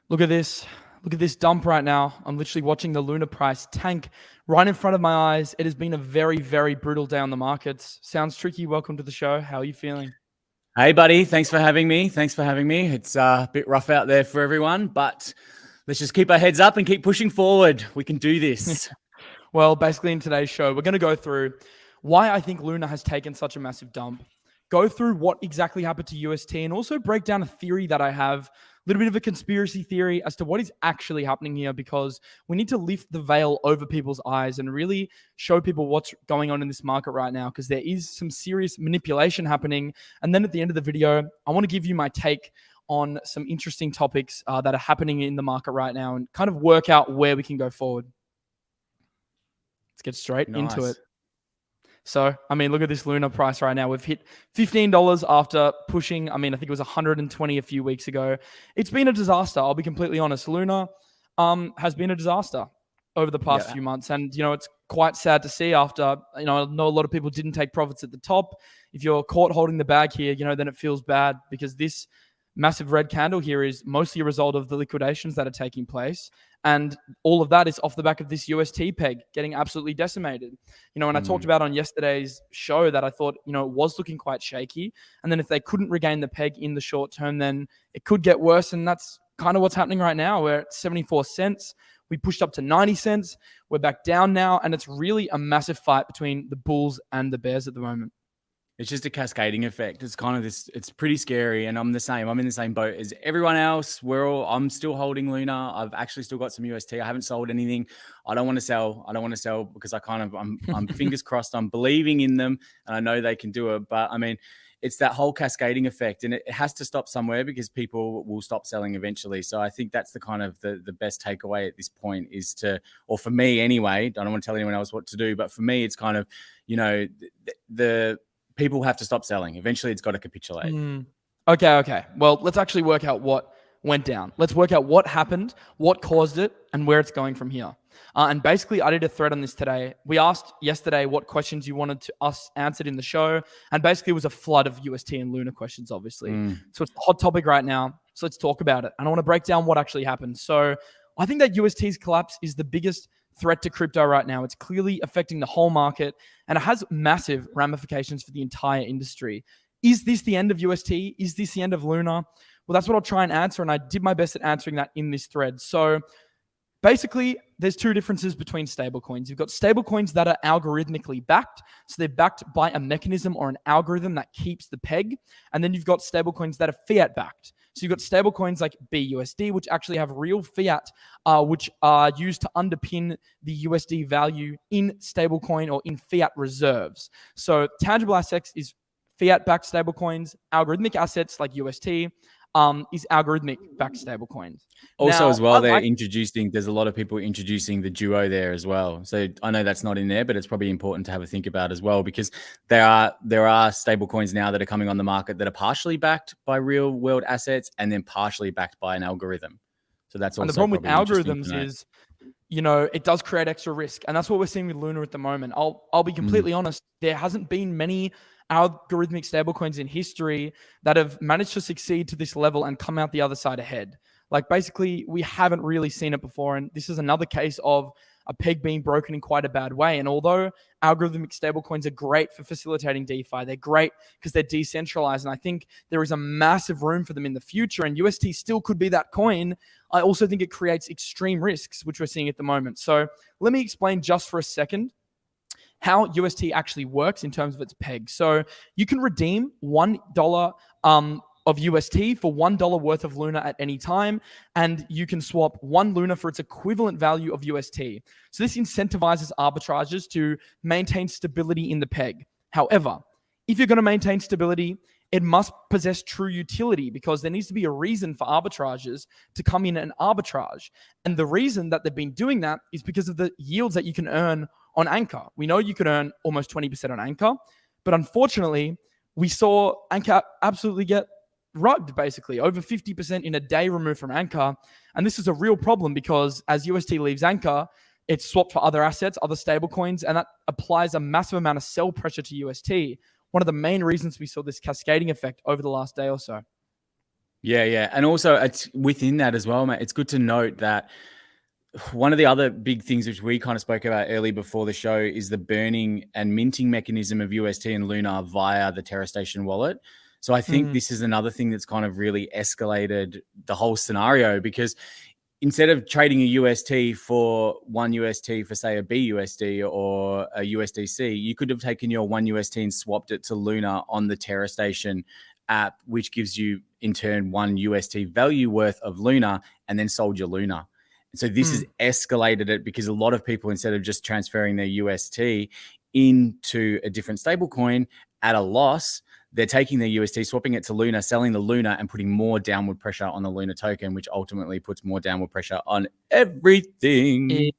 Look at this. Look at this dump right now. I'm literally watching the Luna price tank right in front of my eyes. It has been a very, very brutal day on the markets. Sounds tricky. Welcome to the show. How are you feeling? Hey, buddy. Thanks for having me. It's a bit rough out there for everyone, but let's just keep our heads up and keep pushing forward. We can do this. Well, basically in today's show, we're going to go through why I think Luna has taken such a massive dump, go through what exactly happened to UST, and also break down a theory that I have, a little bit of a conspiracy theory as to what is actually happening here, because we need to lift the veil over people's eyes and really show people what's going on in this market right now, because there is some serious manipulation happening. And then at the end of the video, I want to give you my take on some interesting topics that are happening in the market right now and kind of work out where we can go forward. Let's get straight into it. So, I mean, look at this Luna price right now. We've hit $15 after pushing, I think it was 120 a few weeks ago. It's been a disaster. I'll be completely honest. Luna has been a disaster over the past few months. And, it's quite sad to see after, I know a lot of people didn't take profits at the top. If you're caught holding the bag here, then it feels bad, because this massive red candle here is mostly a result of the liquidations that are taking place. And all of that is off the back of this UST peg getting absolutely decimated. And I talked about on yesterday's show that I thought, it was looking quite shaky. And then if they couldn't regain the peg in the short term, then it could get worse. And that's kind of what's happening right now. We're at 74 cents. We pushed up to 90 cents. We're back down now. And it's really a massive fight between the bulls and the bears at the moment. It's just a cascading effect. It's kind of this, it's pretty scary. And I'm the same. I'm in the same boat as everyone else. I'm still holding Luna. I've actually still got some UST. I haven't sold anything. I don't want to sell. Because I'm fingers crossed. I'm believing in them and I know they can do it. But it's that whole cascading effect, and it has to stop somewhere, because people will stop selling eventually. So I think that's the kind of the best takeaway at this point is to, or for me anyway, I don't want to tell anyone else what to do, but for me, it's kind of, the people have to stop selling. Eventually, it's got to capitulate. Okay. Well, let's actually work out what went down. Let's work out what happened, what caused it, and where it's going from here. And basically, I did a thread on this today. We asked yesterday what questions you wanted us answered in the show. And basically, it was a flood of UST and Luna questions, obviously. So it's a hot topic right now. So let's talk about it. And I want to break down what actually happened. So I think that UST's collapse is the biggest threat to crypto right now. It's clearly affecting the whole market, and it has massive ramifications for the entire industry. Is this the end of UST? Is this the end of Luna? Well, that's what I'll try and answer, and I did my best at answering that in this thread. So basically, there's two differences between stablecoins. You've got stablecoins that are algorithmically backed. So they're backed by a mechanism or an algorithm that keeps the peg. And then you've got stablecoins that are fiat backed. So you've got stablecoins like BUSD, which actually have real fiat, which are used to underpin the USD value in stablecoin or in fiat reserves. So tangible assets is fiat-backed stablecoins. Algorithmic assets like UST is algorithmic-backed stablecoins. Also, now, as well, there's a lot of people introducing the duo there as well. So I know that's not in there, but it's probably important to have a think about as well, because there are stablecoins now that are coming on the market that are partially backed by real world assets and then partially backed by an algorithm. So that's also, and the problem with algorithms is, it does create extra risk. And that's what we're seeing with Luna at the moment. I'll be completely honest. There hasn't been many algorithmic stablecoins in history that have managed to succeed to this level and come out the other side ahead. Like, basically, we haven't really seen it before. And this is another case of a peg being broken in quite a bad way. And although algorithmic stablecoins are great for facilitating DeFi, they're great because they're decentralized. And I think there is a massive room for them in the future. And UST still could be that coin. I also think it creates extreme risks, which we're seeing at the moment. So let me explain just for a second how UST actually works in terms of its peg. So you can redeem $1 of UST for $1 worth of Luna at any time, and you can swap 1 Luna for its equivalent value of UST. So this incentivizes arbitrages to maintain stability in the peg. However, if you're going to maintain stability, it must possess true utility, because there needs to be a reason for arbitrages to come in and arbitrage. And the reason that they've been doing that is because of the yields that you can earn on Anchor. We know you could earn almost 20% on Anchor, but unfortunately, we saw Anchor absolutely get rugged, basically over 50% in a day removed from Anchor. And this is a real problem, because as UST leaves Anchor, it's swapped for other assets, other stablecoins, and that applies a massive amount of sell pressure to UST. One of the main reasons we saw this cascading effect over the last day or so. Yeah. And also it's within that as well, mate. It's good to note that one of the other big things which we kind of spoke about early before the show is the burning and minting mechanism of UST and LUNA via the Terra Station wallet. So I think this is another thing that's kind of really escalated the whole scenario, because instead of trading a UST for one UST for, say, a BUSD or a USDC, you could have taken your one UST and swapped it to LUNA on the Terra Station app, which gives you in turn one UST value worth of LUNA, and then sold your LUNA. So this has escalated it, because a lot of people, instead of just transferring their UST into a different stablecoin at a loss, they're taking their UST, swapping it to LUNA, selling the LUNA, and putting more downward pressure on the LUNA token, which ultimately puts more downward pressure on everything.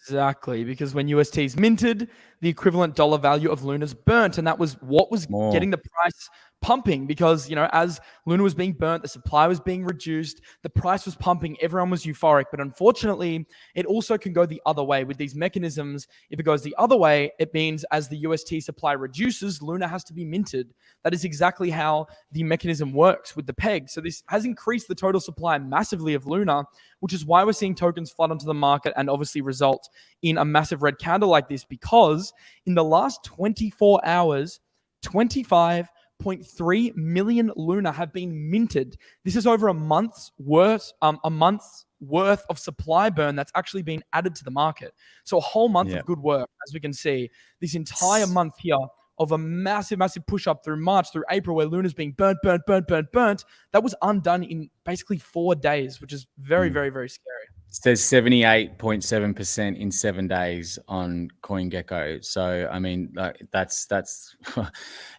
Exactly, because when UST is minted, the equivalent dollar value of LUNA is burnt, and that was what was getting the price pumping, because, you know, as LUNA was being burnt, the supply was being reduced, the price was pumping, everyone was euphoric. But unfortunately, it also can go the other way with these mechanisms. If it goes the other way, it means as the UST supply reduces, LUNA has to be minted. That is exactly how the mechanism works with the peg. So this has increased the total supply massively of LUNA, which is why we're seeing tokens flood onto the market and obviously result in a massive red candle like this, because in the last 24 hours, 25.3 million LUNA have been minted. This is over a month's worth of supply burn that's actually been added to the market. So a whole month of good work, as we can see. This entire month here of a massive push up through March, through April, where LUNA's being burnt. That was undone in basically 4 days, which is very, very, very scary. It says 78.7% in 7 days on CoinGecko. So, I mean, that's it's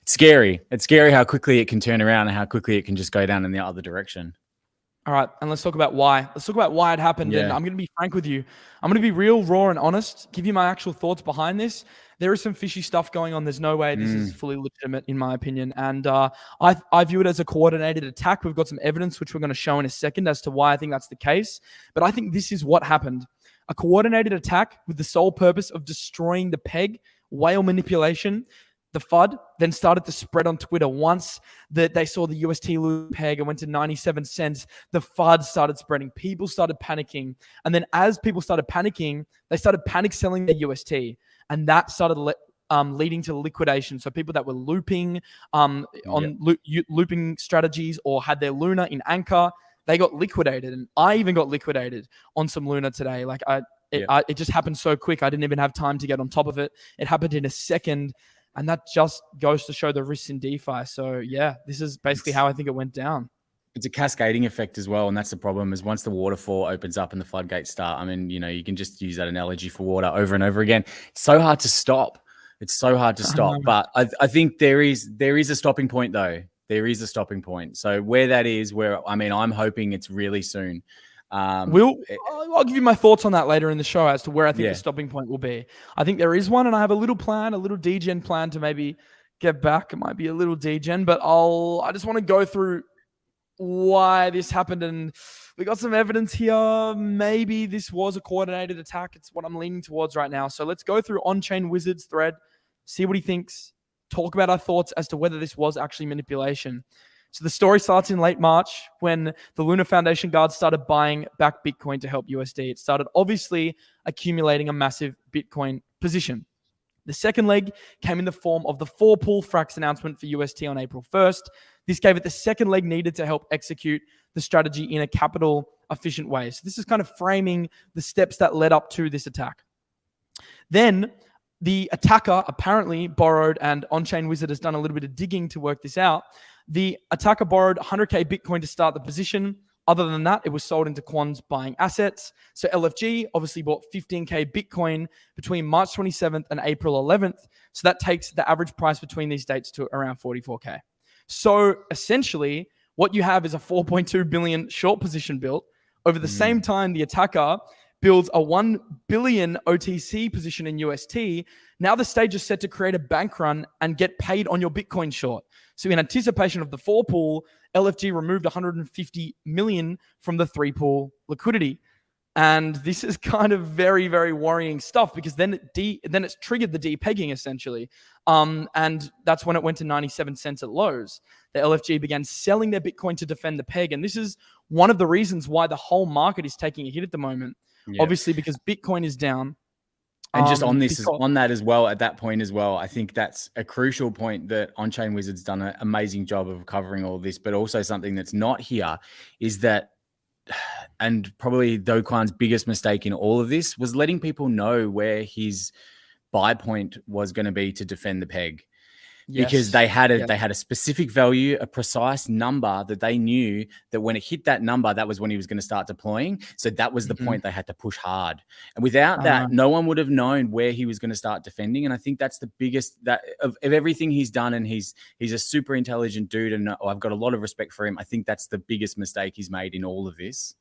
scary. It's scary how quickly it can turn around and how quickly it can just go down in the other direction. All right, and let's talk about why. Let's talk about why it happened. Yeah. And I'm going to be frank with you. I'm going to be real, raw, and honest, give you my actual thoughts behind this. There is some fishy stuff going on. There's no way this is fully legitimate, in my opinion. And I view it as a coordinated attack. We've got some evidence, which we're going to show in a second, as to why I think that's the case. But I think this is what happened. A coordinated attack with the sole purpose of destroying the peg, whale manipulation. The FUD then started to spread on Twitter. Once that they saw the UST peg and went to 97 cents, the FUD started spreading. People started panicking. And then as people started panicking, they started panic selling their UST. And that started leading to liquidation. So people that were looping looping strategies or had their LUNA in Anchor, they got liquidated. And I even got liquidated on some LUNA today. Like it just happened so quick. I didn't even have time to get on top of it. It happened in a second. And that just goes to show the risks in DeFi. So yeah, this is basically how I think it went down. It's a cascading effect as well. And that's the problem, is once the waterfall opens up and the floodgates start, I mean, you know, you can just use that analogy for water over and over again. It's so hard to stop. It's so hard to stop. But I think there is a stopping point, though. There is a stopping point. So where that is, I'm hoping it's really soon. I'll give you my thoughts on that later in the show as to where I think the stopping point will be. I think there is one, and I have a little degen plan to maybe get back. It might be a little degen, but I just want to go through why this happened, and we got some evidence here. Maybe this was a coordinated attack. It's what I'm leaning towards right now. So let's go through On-Chain Wizard's thread, see what he thinks, talk about our thoughts as to whether this was actually manipulation. So the story starts in late March when the LUNA Foundation guards started buying back Bitcoin to help USD. It started obviously accumulating a massive Bitcoin position. The second leg came in the form of the 4-pool Frax announcement for UST on April 1st. This gave it the second leg needed to help execute the strategy in a capital efficient way. So this is kind of framing the steps that led up to this attack. Then the attacker apparently borrowed, and On-Chain Wizard has done a little bit of digging to work this out. The attacker borrowed 100K Bitcoin to start the position. Other than that, it was sold into Kwon's buying assets. So LFG obviously bought 15K Bitcoin between March 27th and April 11th. So that takes the average price between these dates to around 44K. So essentially, what you have is a 4.2 billion short position built. Over the same time, the attacker builds a 1 billion OTC position in UST. Now the stage is set to create a bank run and get paid on your Bitcoin short. So in anticipation of the 4-pool, LFG removed 150 million from the 3-pool liquidity. And this is kind of very, very worrying stuff, because then it's triggered the depegging essentially. And that's when it went to 97 cents at lows. the LFG began selling their Bitcoin to defend the peg. And this is one of the reasons why the whole market is taking a hit at the moment. Yeah. Obviously, because Bitcoin is down. And just on this, on that as well, at that point as well, I think that's a crucial point that On-Chain Wizard's done an amazing job of covering all this, but also something that's not here is that, and probably Do Kwon's biggest mistake in all of this was letting people know where his buy point was going to be to defend the peg. Because they had a specific value, a precise number that they knew that when it hit that number, that was when he was going to start deploying. So that was the point they had to push hard. And without that, no one would have known where he was going to start defending. And I think that's the biggest of everything he's done. And he's a super intelligent dude, and I've got a lot of respect for him. I think that's the biggest mistake he's made in all of this.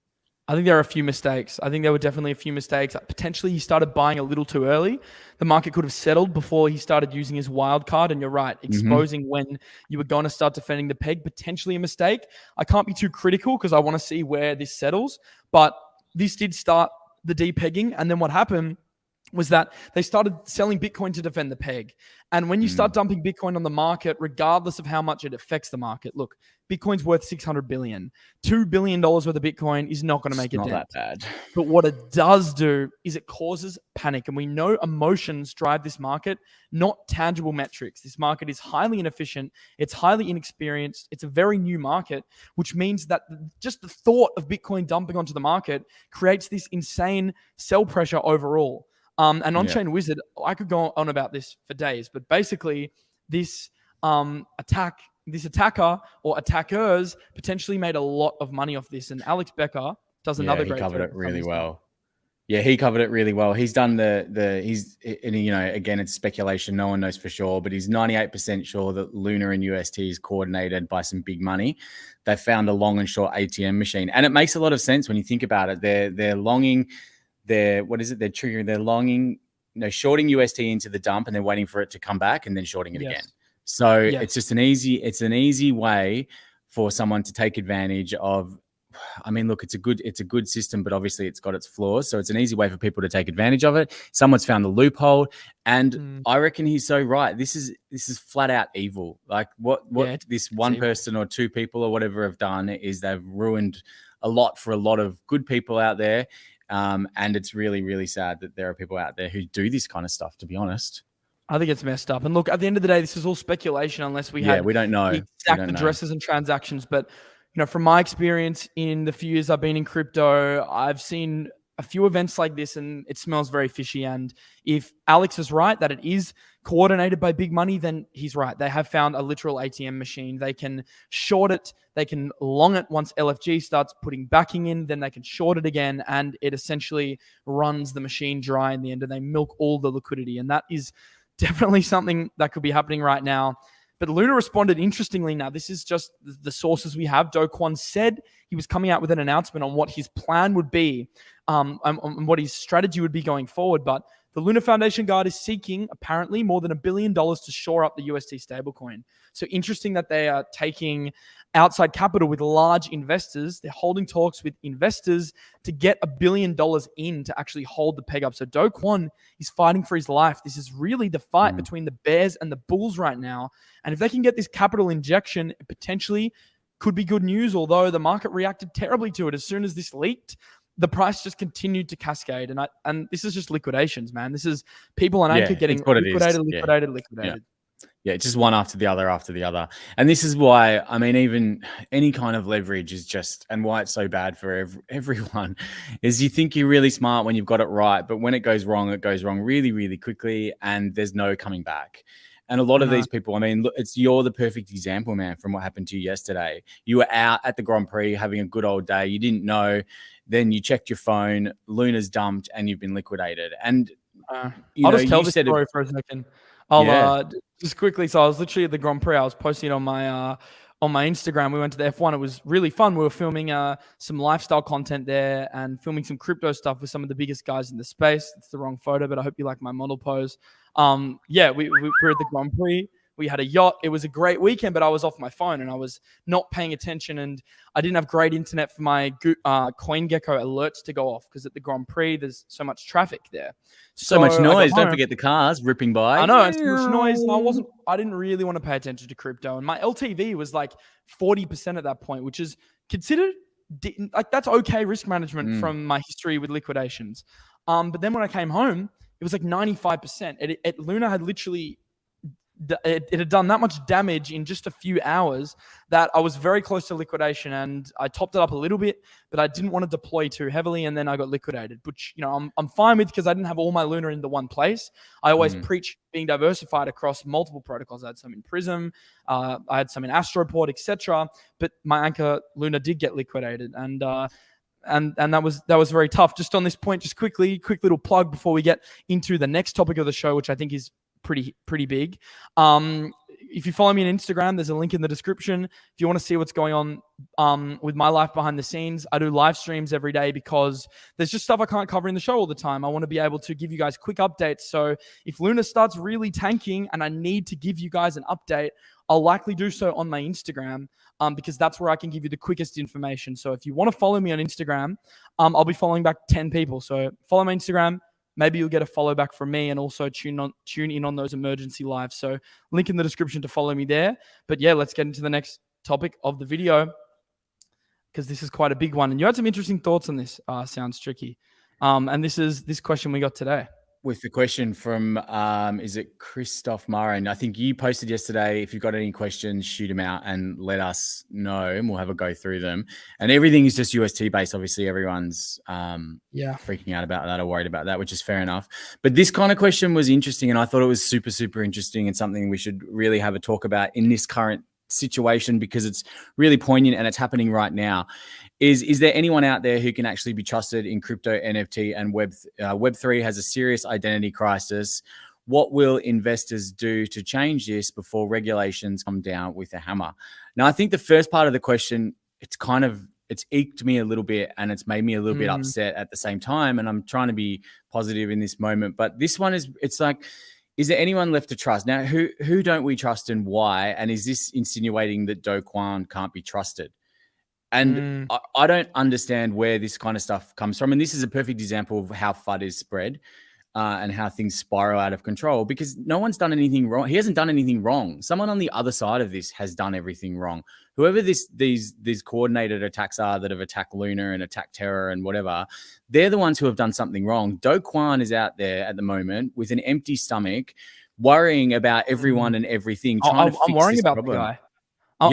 I think there are a few mistakes. I think there were definitely a few mistakes. Potentially, he started buying a little too early. The market could have settled before he started using his wild card. And you're right, exposing when you were going to start defending the peg, potentially a mistake. I can't be too critical because I want to see where this settles. But this did start the depegging. And then what happened was that they started selling Bitcoin to defend the peg. And when you start dumping Bitcoin on the market, regardless of how much it affects the market, look, Bitcoin's worth $600 billion. $2 billion worth of Bitcoin is not going to make a dent. Not that bad. But what it does do is it causes panic. And we know emotions drive this market, not tangible metrics. This market is highly inefficient. It's highly inexperienced. It's a very new market, which means that just the thought of Bitcoin dumping onto the market creates this insane sell pressure overall. And On-Chain Wizard, I could go on about this for days, but basically this attacker or attackers potentially made a lot of money off this. And Alex Becker does another great job. He covered it really well. Yeah, he covered it really well. He's done again, it's speculation. No one knows for sure, but he's 98% sure that LUNA and UST is coordinated by some big money. They found a long and short ATM machine. And it makes a lot of sense when you think about it. They're longing, they're longing, shorting UST into the dump and then waiting for it to come back and then shorting it again. So it's just an easy way for someone to take advantage of. I mean, look, it's a good system, but obviously it's got its flaws. So it's an easy way for people to take advantage of it. Someone's found the loophole, and I reckon he's so right. This is flat out evil. Like what this one person or two people or whatever have done is they've ruined a lot for a lot of good people out there. And it's really, really sad that there are people out there who do this kind of stuff, to be honest. I think it's messed up. And look, at the end of the day, this is all speculation unless we we don't know the exact addresses and transactions. But from my experience in the few years I've been in crypto, I've seen a few events like this and it smells very fishy. And if Alex is right that it is coordinated by big money, then he's right. They have found a literal ATM machine. They can short it. They can long it once LFG starts putting backing in, then they can short it again. And it essentially runs the machine dry in the end and they milk all the liquidity. And that is definitely something that could be happening right now. But LUNA responded interestingly. Now, this is just the sources we have. Do Kwon said he was coming out with an announcement on what his plan would be, on what his strategy would be going forward. But the LUNA Foundation Guard is seeking, apparently, more than $1 billion to shore up the UST stablecoin. So interesting that they are taking outside capital with large investors. They're holding talks with investors to get $1 billion in to actually hold the peg up. So Do Kwon is fighting for his life. This is really the fight between the bears and the bulls right now. And if they can get this capital injection, it potentially could be good news, although the market reacted terribly to it. As soon as this leaked, the price just continued to cascade. And this is just liquidations, man. This is people on Anchor getting liquidated. Yeah, it's just one after the other. And this is why, I mean, even any kind of leverage is just, and why it's so bad for everyone, is you think you're really smart when you've got it right. But when it goes wrong really, really quickly and there's no coming back. And a lot of these people, I mean, look, you're the perfect example, man, from what happened to you yesterday. You were out at the Grand Prix having a good old day. You didn't know. Then you checked your phone, Luna's dumped, and you've been liquidated. And I'll just tell this story for a second. Just quickly. So I was literally at the Grand Prix. I was posting it on my Instagram. We went to the F1. It was really fun. We were filming some lifestyle content there and filming some crypto stuff with some of the biggest guys in the space. It's the wrong photo, but I hope you like my model pose. We were at the Grand Prix. We had a yacht. It was a great weekend, but I was off my phone and I was not paying attention, and I didn't have great internet for my CoinGecko alerts to go off because at the Grand Prix there's so much traffic there. So much noise. Don't forget the cars ripping by. I know, so much noise, and I didn't really want to pay attention to crypto, and my LTV was like 40% at that point, which is considered like that's okay risk management from my history with liquidations. But then when I came home, it was like 95%. Luna had literally, it had done that much damage in just a few hours that I was very close to liquidation, and I topped it up a little bit, but I didn't want to deploy too heavily, and then I got liquidated, which I'm fine with because I didn't have all my Luna in the one place. I always preach being diversified across multiple protocols. I had some in Prism, I had some in Astroport, etc. But my anchor Luna did get liquidated, and that was very tough. Just on this point, just quick little plug before we get into the next topic of the show, which I think is pretty big. If you follow me on Instagram, there's a link in the description. If you want to see what's going on with my life behind the scenes, I do live streams every day because there's just stuff I can't cover in the show all the time. I want to be able to give you guys quick updates. So if Luna starts really tanking and I need to give you guys an update, I'll likely do so on my Instagram because that's where I can give you the quickest information. So if you want to follow me on Instagram, I'll be following back 10 people. So follow my Instagram. Maybe you'll get a follow back from me, and also tune in on those emergency lives. So link in the description to follow me there. But yeah, let's get into the next topic of the video because this is quite a big one. And you had some interesting thoughts on this. Sounds tricky. And this question we got today. With the question from, is it Christophe Marin? I think you posted yesterday. If you've got any questions, shoot them out and let us know, and we'll have a go through them. And everything is just UST based. Obviously, everyone's freaking out about that or worried about that, which is fair enough. But this kind of question was interesting, and I thought it was super, super interesting and something we should really have a talk about in this current situation because it's really poignant and it's happening right now. Is there anyone out there who can actually be trusted in crypto, NFT, and Web3 has a serious identity crisis? What will investors do to change this before regulations come down with a hammer? Now, I think the first part of the question, it's eked me a little bit and it's made me a little bit upset at the same time. And I'm trying to be positive in this moment. But this one it's like, is there anyone left to trust? Now, who don't we trust and why? And is this insinuating that Kwon can't be trusted? And I don't understand where this kind of stuff comes from. And this is a perfect example of how FUD is spread and how things spiral out of control because no one's done anything wrong. He hasn't done anything wrong. Someone on the other side of this has done everything wrong. Whoever these coordinated attacks are that have attacked Luna and attacked Terra and whatever, they're the ones who have done something wrong. Kwon is out there at the moment with an empty stomach, worrying about everyone and everything. I'm worrying about the guy. I'm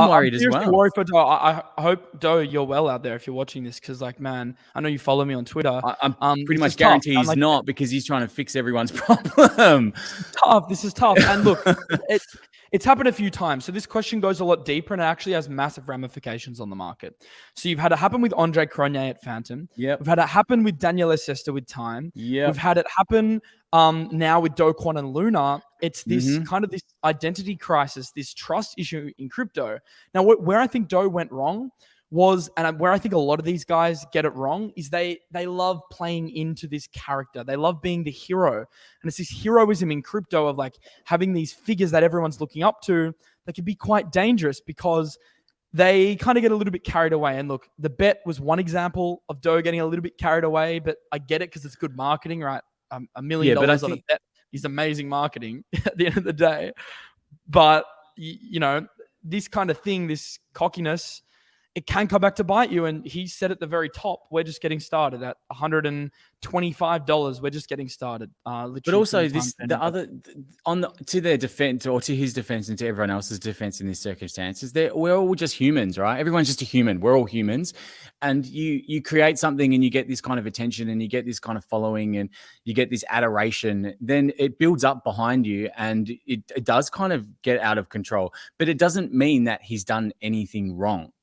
worried as well. Worried for Do. I hope, Do, you're well out there if you're watching this because, like, man, I know you follow me on Twitter. I'm pretty much guarantee he's not because he's trying to fix everyone's problem. This is tough. And look, it's happened a few times. So this question goes a lot deeper and it actually has massive ramifications on the market. So you've had it happen with Andre Cronje at Fantom. Yep. We've had it happen with Daniel Sester with Time. Yep. We've had it happen now with Kwon and Luna. It's this kind of this identity crisis, this trust issue in crypto. Now, where I think Do went wrong was, and where I think a lot of these guys get it wrong, is they love playing into this character. They love being the hero. And it's this heroism in crypto of like having these figures that everyone's looking up to that can be quite dangerous because they kind of get a little bit carried away. And look, the bet was one example of Do getting a little bit carried away, but I get it because it's good marketing, right? $1 million on a bet is amazing marketing at the end of the day. But, this kind of thing, this cockiness, it can come back to bite you. And he said at the very top, we're just getting started at $125. We're just getting started. But also to their defense or to his defense and to everyone else's defense in these circumstances, we're all just humans, right? Everyone's just a human. We're all humans. And you create something and you get this kind of attention and you get this kind of following and you get this adoration, then it builds up behind you and it does kind of get out of control. But it doesn't mean that he's done anything wrong.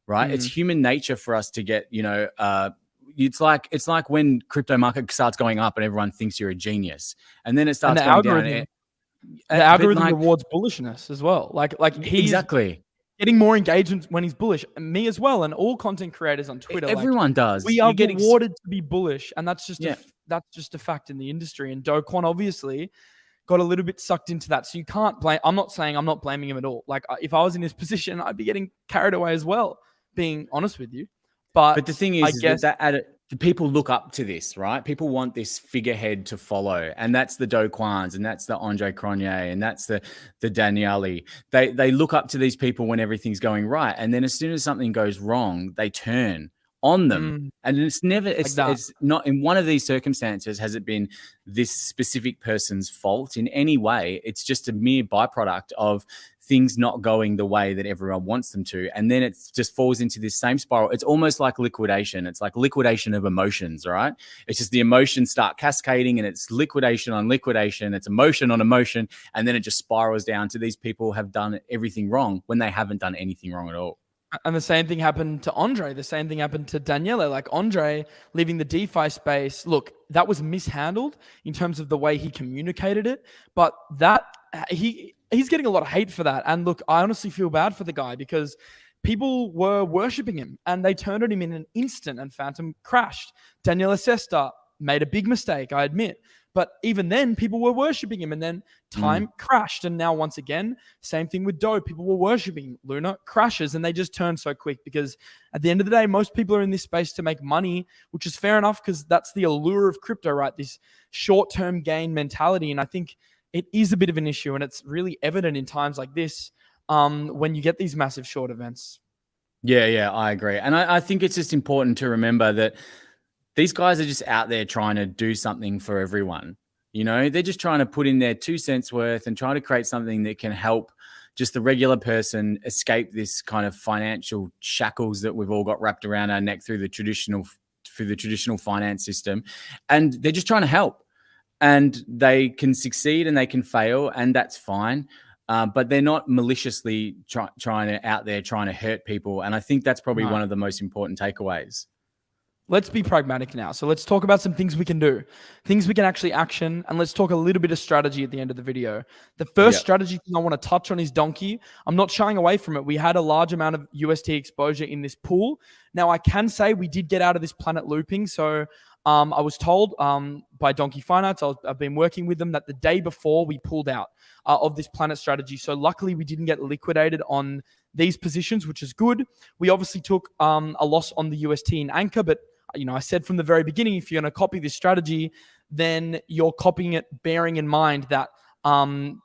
Right. It's human nature for us to get, it's like when crypto market starts going up and everyone thinks you're a genius and then it starts going down. The algorithm rewards bullishness as well. Like he's exactly getting more engagement when he's bullish, and me as well. And all content creators on Twitter, everyone does. We are rewarded to be bullish. And that's just a fact in the industry. And Kwon obviously got a little bit sucked into that. So you can't blame. I'm not saying I'm not blaming him at all. Like if I was in his position, I'd be getting carried away as well, being honest with you. But the thing I is guess that the people look up to this, right? People want this figurehead to follow, and that's the Do Kwons, and that's the Andre Cronje, and that's the Daniele. They look up to these people when everything's going right, and then as soon as something goes wrong, they turn on them. And it's never, it's not in one of these circumstances has it been this specific person's fault in any way. It's just a mere byproduct of things not going the way that everyone wants them to. And then it just falls into this same spiral. It's almost like liquidation. It's like liquidation of emotions, right? It's just the emotions start cascading and it's liquidation on liquidation. It's emotion on emotion. And then it just spirals down to these people have done everything wrong when they haven't done anything wrong at all. And the same thing happened to Andre. The same thing happened to Daniele. Like Andre leaving the DeFi space. Look, that was mishandled in terms of the way he communicated it. But that he's getting a lot of hate for that. And look, I honestly feel bad for the guy because people were worshipping him and they turned on him in an instant and Fantom crashed. Daniele Sesta made a big mistake, I admit. But even then, people were worshipping him and then time crashed. And now once again, same thing with Do. People were worshipping. Luna crashes and they just turn so quick because at the end of the day, most people are in this space to make money, which is fair enough because that's the allure of crypto, right? This short-term gain mentality. And I think it is a bit of an issue and it's really evident in times like this when you get these massive short events. Yeah, I agree. And I think it's just important to remember that these guys are just out there trying to do something for everyone. You know, they're just trying to put in their 2 cents worth and trying to create something that can help just the regular person escape this kind of financial shackles that we've all got wrapped around our neck through the traditional finance system. And they're just trying to help. And they can succeed and they can fail, and that's fine. But they're not maliciously trying to hurt people. And I think that's probably one of the most important takeaways. Let's be pragmatic now. So let's talk about some things we can do, things we can actually action, and let's talk a little bit of strategy at the end of the video. The first strategy thing I want to touch on is Donkey. I'm not shying away from it. We had a large amount of UST exposure in this pool. Now, I can say we did get out of this planet looping. So I was told by Donkey Finance, I've been working with them, that the day before we pulled out of this planet strategy. So luckily, we didn't get liquidated on these positions, which is good. We obviously took a loss on the UST in Anchor, but I said from the very beginning, if you're going to copy this strategy, then you're copying it bearing in mind that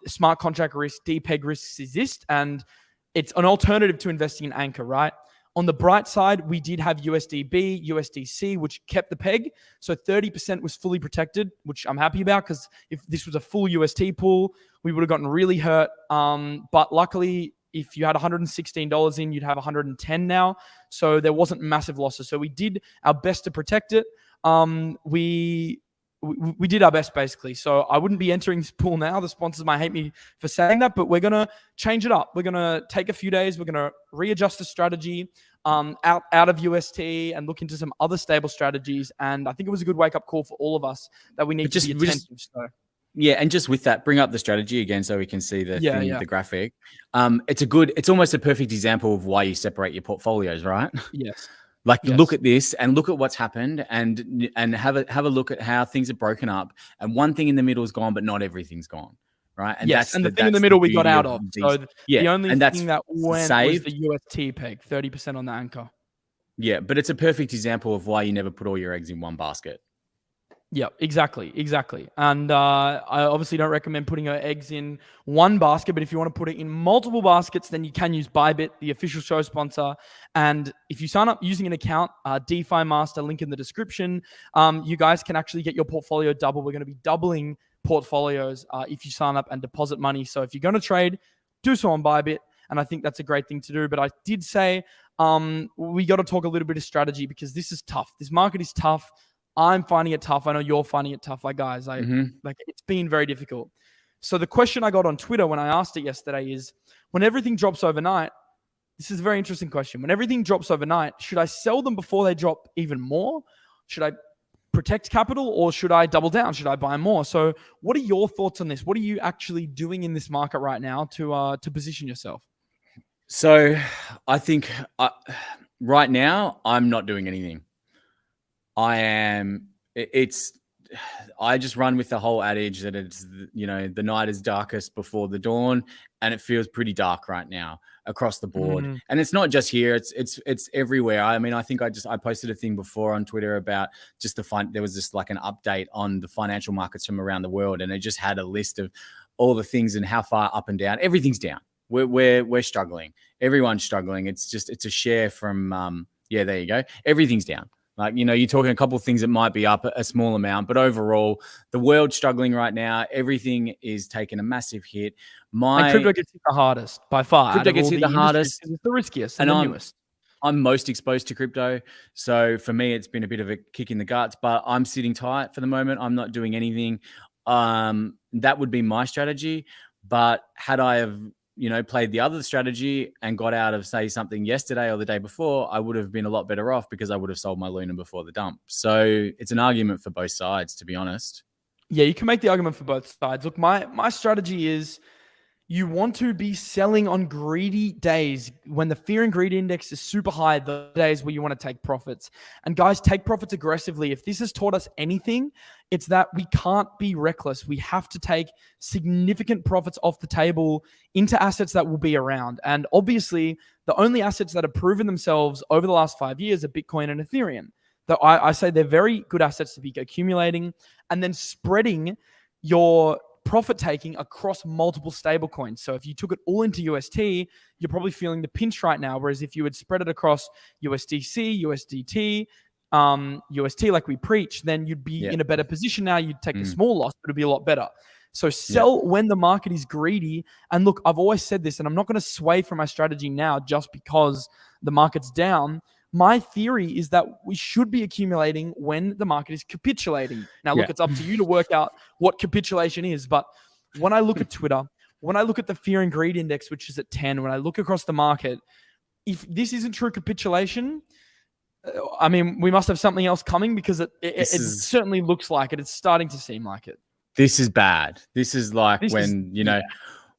smart contract risk, depeg risks exist, and it's an alternative to investing in Anchor, right? On the bright side, we did have USDB, USDC, which kept the peg. So 30% was fully protected, which I'm happy about because if this was a full UST pool, we would have gotten really hurt. But luckily, if you had $116 in, you'd have 110 now. So there wasn't massive losses. So we did our best to protect it. We did our best, basically. So I wouldn't be entering this pool now. The sponsors might hate me for saying that, but we're going to change it up. We're going to take a few days. We're going to readjust the strategy out of UST and look into some other stable strategies. And I think it was a good wake-up call for all of us that we need to be attentive. Yeah, and just with that, bring up the strategy again so we can see the graphic. It's almost a perfect example of why you separate your portfolios, right? Yes. Look at this and look at what's happened and have a look at how things are broken up. And one thing in the middle is gone, but not everything's gone, right? And the thing in the middle we got out of. So the only thing that went was the UST peg, 30% on the Anchor. Yeah, but it's a perfect example of why you never put all your eggs in one basket. Yeah, exactly. And I obviously don't recommend putting your eggs in one basket, but if you want to put it in multiple baskets, then you can use ByBit, the official show sponsor. And if you sign up using an account, DeFi Master, link in the description, you guys can actually get your portfolio double. We're going to be doubling portfolios if you sign up and deposit money. So if you're going to trade, do so on ByBit. And I think that's a great thing to do. But I did say we got to talk a little bit of strategy because this is tough. This market is tough. I'm finding it tough. I know you're finding it tough. Guys, it's been very difficult. So the question I got on Twitter when I asked it yesterday is, when everything drops overnight, this is a very interesting question. When everything drops overnight, should I sell them before they drop even more? Should I protect capital or should I double down? Should I buy more? So what are your thoughts on this? What are you actually doing in this market right now to position yourself? So I think right now I'm not doing anything. It's I just run with the whole adage that it's, you know, the night is darkest before the dawn, and it feels pretty dark right now across the board. And it's not just here; it's everywhere. I mean, I think I posted a thing before on Twitter about just there was just like an update on the financial markets from around the world, and it just had a list of all the things and how far up and down. Everything's down. We're struggling. Everyone's struggling. It's a share from yeah, there you go. Everything's down. Like, you know, you're talking a couple of things that might be up a small amount, but overall, the world's struggling right now. Everything is taking a massive hit. And crypto gets hit the hardest by far. Crypto gets hit the hardest. It's the riskiest and the newest. I'm most exposed to crypto. So for me, it's been a bit of a kick in the guts, but I'm sitting tight for the moment. I'm not doing anything. That would be my strategy. But had I have, you know, played the other strategy and got out of, say, something yesterday or the day before, I would have been a lot better off because I would have sold my Luna before the dump. So it's an argument for both sides, to be honest. Yeah, you can make the argument for both sides. Look, my strategy is you want to be selling on greedy days when the fear and greed index is super high, the days where you want to take profits. And guys, take profits aggressively. If this has taught us anything, it's that we can't be reckless. We have to take significant profits off the table into assets that will be around. And obviously, the only assets that have proven themselves over the last 5 years are Bitcoin and Ethereum. Though I say they're very good assets to be accumulating and then spreading your profit taking across multiple stablecoins. So if you took it all into UST, you're probably feeling the pinch right now. Whereas if you had spread it across USDC, USDT, UST like we preach, then you'd be in a better position now. You'd take a small loss, but it'd be a lot better. So sell when the market is greedy. And look, I've always said this, and I'm not going to sway from my strategy now just because the market's down. My theory is that we should be accumulating when the market is capitulating. Now, look, it's up to you to work out what capitulation is. But when I look at Twitter, when I look at the fear and greed index, which is at 10, when I look across the market, if this isn't true capitulation, I mean, we must have something else coming because it certainly looks like it. It's starting to seem like it. This is bad. This is like you know,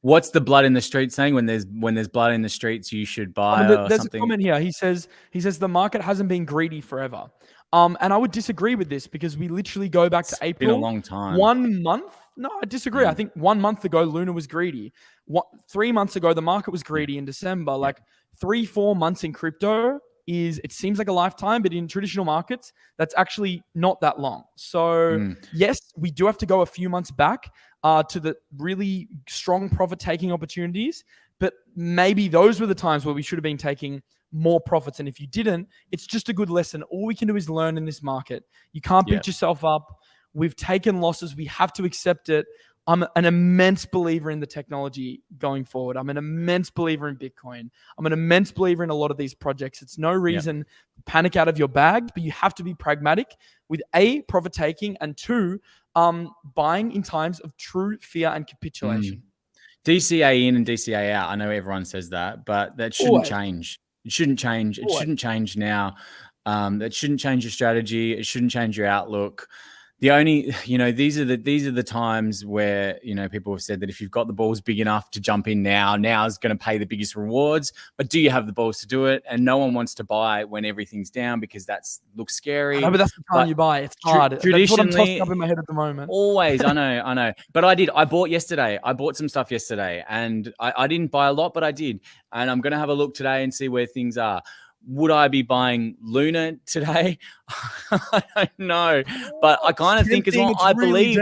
what's the blood in the streets saying? When there's blood in the streets, you should buy. There's something. A comment here. He says the market hasn't been greedy forever. And I would disagree with this because we literally go back to April. It's been a long time. 1 month? No, I disagree. I think 1 month ago, Luna was greedy. 3 months ago, the market was greedy in December. Like 3-4 months in crypto it seems like a lifetime, but in traditional markets, that's actually not that long. So yes, we do have to go a few months back to the really strong profit-taking opportunities, but maybe those were the times where we should have been taking more profits. And if you didn't, it's just a good lesson. All we can do is learn in this market. You can't beat yourself up. We've taken losses. We have to accept it. I'm an immense believer in the technology going forward. I'm an immense believer in Bitcoin. I'm an immense believer in a lot of these projects. It's no reason to panic out of your bag, but you have to be pragmatic with A, profit taking, and 2, buying in times of true fear and capitulation. DCA in and DCA out. I know everyone says that, but that shouldn't change. It shouldn't change. It shouldn't change now. That shouldn't change your strategy. It shouldn't change your outlook. The only, you know, these are the times where, you know, people have said that if you've got the balls big enough to jump in now is going to pay the biggest rewards. But do you have the balls to do it? And no one wants to buy when everything's down because looks scary. No, but that's the time you buy. It's hard. That's what I'm tossing up in my head at the moment. Always, I know. But I bought yesterday. I bought some stuff yesterday, and I didn't buy a lot, but I did. And I'm going to have a look today and see where things are. Would I be buying Luna today? I don't know, but I kind of think as well. I believe.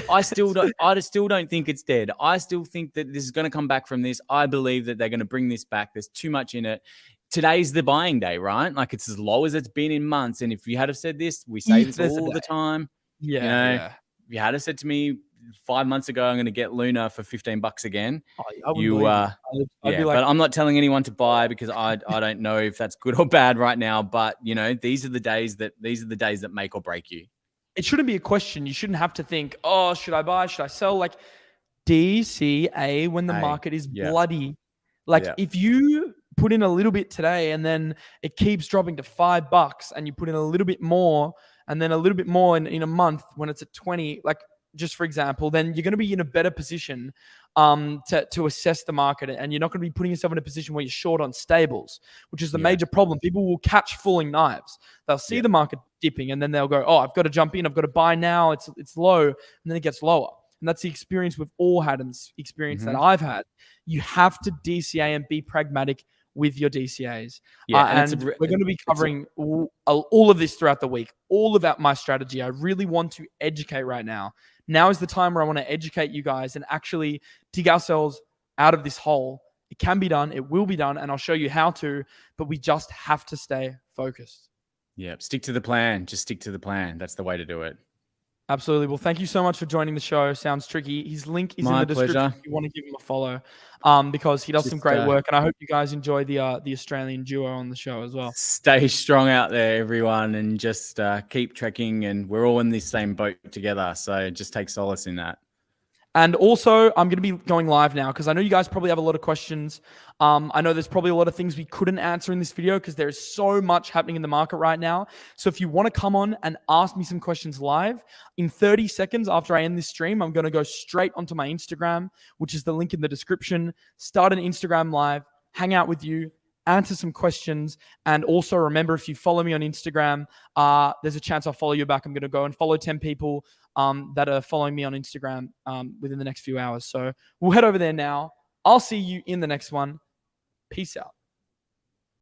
I still don't think it's dead. I still think that this is going to come back from this. I believe that they're going to bring this back. There's too much in it. Today's the buying day, right? Like it's as low as it's been in months. And if you had have said this, we say this all the time. Yeah, you know, if you had have said to me 5 months ago, I'm going to get Luna for $15 again. I'd be like, but I'm not telling anyone to buy because I don't know if that's good or bad right now. But you know, these are the days that make or break you. It shouldn't be a question. You shouldn't have to think, oh, should I buy? Should I sell? Like DCA when the market is bloody. Like if you put in a little bit today and then it keeps dropping to $5 and you put in a little bit more and then a little bit more in a month when it's at 20, like just for example, then you're going to be in a better position to assess the market, and you're not going to be putting yourself in a position where you're short on stables, which is the major problem. People will catch falling knives. They'll see the market dipping, and then they'll go, oh, I've got to jump in. I've got to buy now. It's low, and then it gets lower. And that's the experience we've all had, and the experience that I've had. You have to DCA and be pragmatic with your DCAs. And we're going to be covering all of this throughout the week, all about my strategy. I really want to educate right now. Now is the time where I want to educate you guys and actually dig ourselves out of this hole. It can be done. It will be done. And I'll show you how to, but we just have to stay focused. Yeah. Stick to the plan. Just stick to the plan. That's the way to do it. Absolutely. Well, thank you so much for joining the show. Sounds tricky. His link is in the description if you want to give him a follow, because he does some great work. And I hope you guys enjoy the Australian duo on the show as well. Stay strong out there, everyone, and just keep trekking. And we're all in this same boat together. So just take solace in that. And also, I'm going to be going live now because I know you guys probably have a lot of questions. I know there's probably a lot of things we couldn't answer in this video because there's so much happening in the market right now. So if you want to come on and ask me some questions live, in 30 seconds after I end this stream, I'm going to go straight onto my Instagram, which is the link in the description, start an Instagram live, hang out with you, answer some questions. And also remember, if you follow me on Instagram, there's a chance I'll follow you back. I'm going to go and follow 10 people that are following me on Instagram within the next few hours. So we'll head over there now. I'll see you in the next one. Peace out.